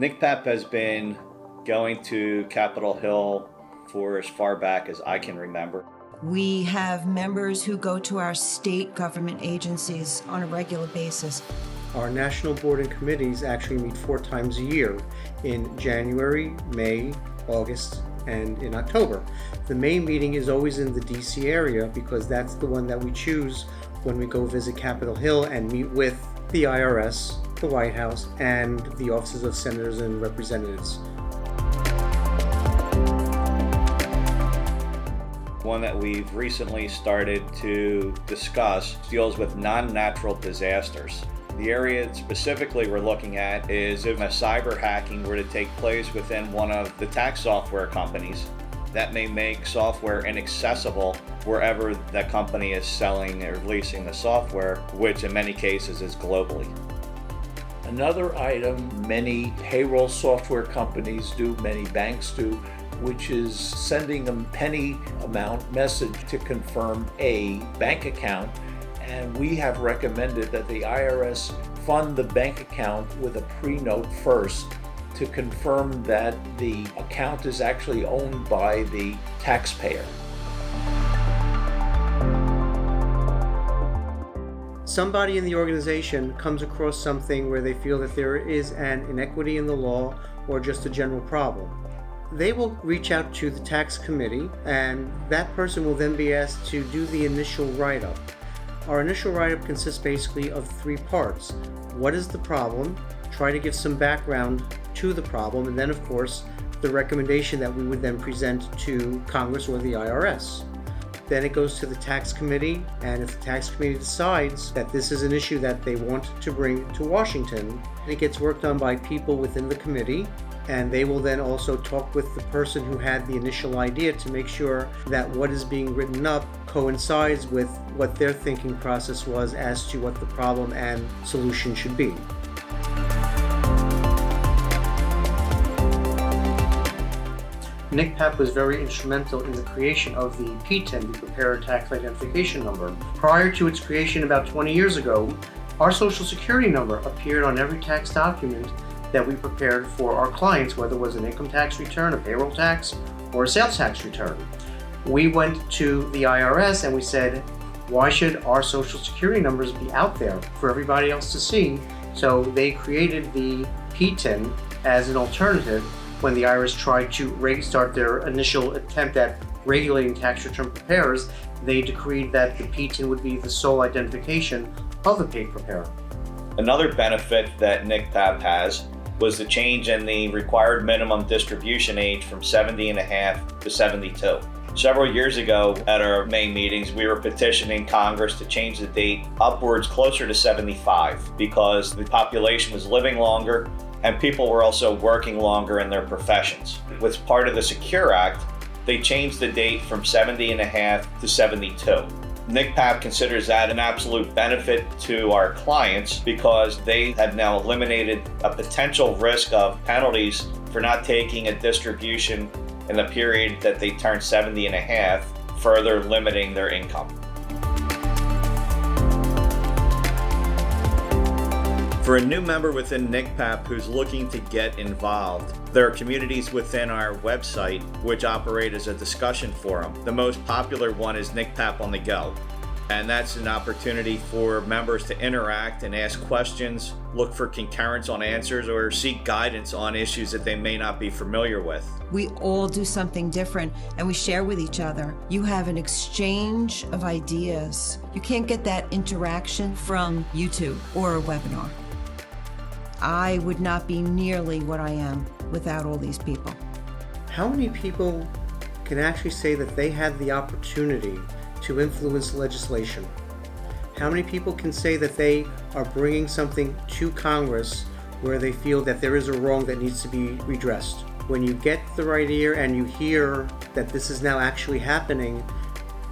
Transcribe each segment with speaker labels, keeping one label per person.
Speaker 1: NCCPAP has been going to Capitol Hill for as far back as I can remember.
Speaker 2: We have members who go to our state government agencies on a regular basis.
Speaker 3: Our national board and committees actually meet 4 times a year in January, May, August, and in October. The May meeting is always in the DC area because that's the one that we choose when we go visit Capitol Hill and meet with the IRS, the White House, and the offices of senators and representatives.
Speaker 1: One that we've recently started to discuss deals with non-natural disasters. The area specifically we're looking at is if a cyber hacking were to take place within one of the tax software companies, that may make software inaccessible wherever that company is selling or leasing the software, which in many cases is globally.
Speaker 4: Another item many payroll software companies do, many banks do, which is sending a penny amount message to confirm a bank account. And we have recommended that the IRS fund the bank account with a pre-note first to confirm that the account is actually owned by the taxpayer.
Speaker 3: Somebody in the organization comes across something where they feel that there is an inequity in the law or just a general problem. They will reach out to the tax committee, and that person will then be asked to do the initial write-up. Our initial write-up consists basically of 3 parts. What is the problem? Try to give some background to the problem, and then of course the recommendation that we would then present to Congress or the IRS. Then it goes to the tax committee, and if the tax committee decides that this is an issue that they want to bring to Washington, it gets worked on by people within the committee, and they will then also talk with the person who had the initial idea to make sure that what is being written up coincides with what their thinking process was as to what the problem and solution should be. NCCPAP was very instrumental in the creation of the PTIN, the Prepared Tax Identification Number. Prior to its creation about 20 years ago, our Social Security number appeared on every tax document that we prepared for our clients, whether it was an income tax return, a payroll tax, or a sales tax return. We went to the IRS and we said, why should our Social Security numbers be out there for everybody else to see? So they created the PTIN as an alternative. When the IRS tried to start their initial attempt at regulating tax return preparers, they decreed that the PTIN would be the sole identification of a paid preparer.
Speaker 1: Another benefit that NCCPAP has was the change in the required minimum distribution age from 70.5 to 72. Several years ago at our May meetings, we were petitioning Congress to change the date upwards closer to 75 because the population was living longer and people were also working longer in their professions. With part of the Secure Act, they changed the date from 70.5 to 72. NCCPAP considers that an absolute benefit to our clients because they have now eliminated a potential risk of penalties for not taking a distribution in the period that they turn 70.5, further limiting their income. For a new member within NCCPAP who's looking to get involved, there are communities within our website which operate as a discussion forum. The most popular one is NCCPAP on the Go, and that's an opportunity for members to interact and ask questions, look for concurrence on answers, or seek guidance on issues that they may not be familiar with.
Speaker 2: We all do something different and we share with each other. You have an exchange of ideas. You can't get that interaction from YouTube or a webinar. I would not be nearly what I am without all these people.
Speaker 3: How many people can actually say that they had the opportunity to influence legislation? How many people can say that they are bringing something to Congress where they feel that there is a wrong that needs to be redressed? When you get the right ear and you hear that this is now actually happening,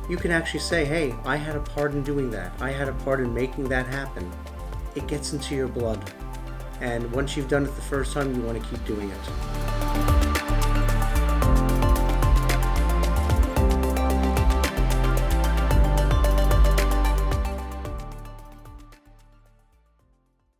Speaker 3: you can actually say, hey, I had a part in doing that. I had a part in making that happen. It gets into your blood. And once you've done it the first time, you want to keep doing it.